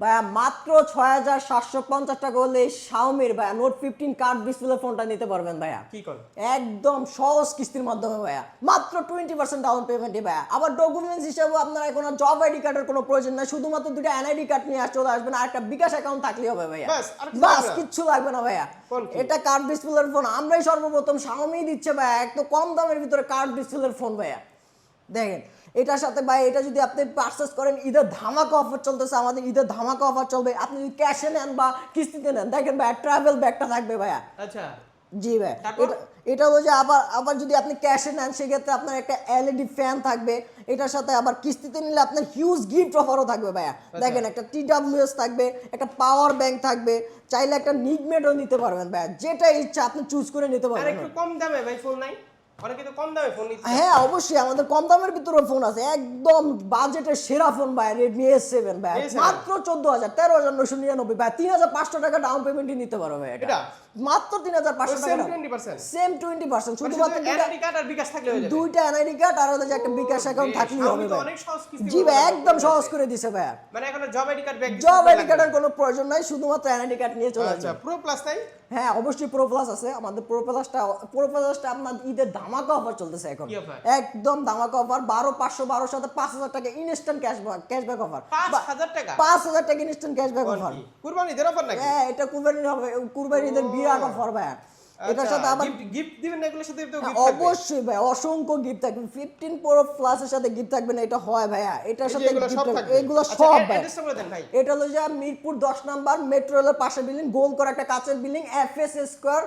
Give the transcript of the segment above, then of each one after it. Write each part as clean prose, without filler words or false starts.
ভাইয়া মাত্র ৬,৭৫০ টাকা হলে শাওমির ভাইয়া নোট 15 কার্ড ডিসপ্লে ফোনটা নিতে পারবেন ভাইয়া। কি করে? একদম সহজ কিস্তির মাধ্যমে ভাইয়া, মাত্র 20% ডাউন পেমেন্টে ভাইয়া। আবার ডকুমেন্টস হিসেবে আপনার এখন জব আইডি কার্ডের কোনো প্রয়োজন নাই, শুধুমাত্র দুটো এনআইডি কার্ড নিয়ে চলে আসবেন আর একটা বিকাশ অ্যাকাউন্ট থাকলেই হবে ভাইয়া। বাস কিচ্ছু লাগবে না ভাইয়া। এটা কার্ড ডিসপ্লের ফোন আমরাই সর্বপ্রথম শাওমি দিচ্ছে ভাইয়া, একদম কম দামের ভিতরে কার্ড ডিসপ্লের ফোন ভাইয়া। দেখেন এটার সাথে ভাই, এটা যদি আপনি পারচেস করেন, ঈদের ধামাকা অফার চলতেছে, আমাদের ঈদের ধামাকা অফার চলবে। আপনি যদি ক্যাশে নেন বা কিস্তিতে নেন, দেখেন ভাই ট্রাভেল ব্যাগটা থাকবে ভাইয়া। আচ্ছা জি ভাই, এটা হলো যে আবার যদি আপনি ক্যাশে নেন সেক্ষেত্রে আপনার একটা এলইডি ফ্যান থাকবে। এটার সাথে আবার কিস্তিতে নিলে আপনার হিউজ গিফট অফারও থাকবে ভাইয়া। দেখেন একটা টিডব্লিউএস থাকবে, একটা পাওয়ার ব্যাংক থাকবে, চাইলে একটা নিগমেটও নিতে পারবেন ভাইয়া, যেটা ইচ্ছা আপনি চুজ করে নিতে আর পারবেন। একটু কম দামে ভাই ফোন নাই? অনেকে তো কম দামে ফোন নিচ্ছে। হ্যাঁ অবশ্যই, আমাদের কম দামের ভিতরে ফোন আছে, একদম বাজেটের সেরা ফোন ভাই, Redmi S7 ভাই, মাত্র 14,000 13,999 ভাই, 3,500 টাকা ডাউন পেমেন্টই নিতে পারো ভাই। এটা মাত্র 3,500 টাকা, সেম 20%, শুধুমাত্র এনআইডি কার্ড আর বিকাশ থাকলে হয়ে যাবে। দুইটা এনআইডি কার্ড আর হচ্ছে একটা বিকাশ অ্যাকাউন্ট থাকলেই হবে ভাই। অনেক সহজ কিস্তি। জি ভাই একদম সহজ করে দিছে ভাই। মানে এখন job ID card bag, job ID কার্ডের কোনো প্রয়োজন নাই, শুধুমাত্র এনআইডি কার্ড নিয়ে চলে আসবে। আচ্ছা প্রো প্লাস তাই? হ্যাঁ অবশ্যই প্রো প্লাস আছে আমাদের। প্রো প্লাসটা আপনার ঈদের ধামাকা অফার চলতেছে এখন, একদম ধামাকা অফার। 12,512 সাথে 5,000 টাকা ইনস্ট্যান্ট ক্যাশব্যাক অফার। 5,000 টাকা? 5,000 টাকা ইনস্ট্যান্ট ক্যাশব্যাক অফার। কুরবানি ঈদের অফার নাকি? হ্যাঁ এটা কুরবানি ঈদের বিরাট অফার ভাই। এটার সাথে আবার গিফট দিবেন না? এগুলোর সাথে তো গিফট অবশ্যই ভাই, অসংখ্য গিফট থাকবে। 15 প্রো প্লাস এর সাথে গিফট থাকবে না, এটা হয় ভাইয়া। এটার সাথে গিফট থাকবে এগুলো সব ভাই। এটা হলো যে মিরপুর 10 নাম্বার মেট্রো রেলের পাশে বিল্ডিং, গোল করা একটা কাঁচের building, FS square,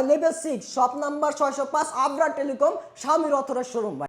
level 6, shop number 605, Abrar telecom, শাওমির অথরাইজড শোরুম ভাই।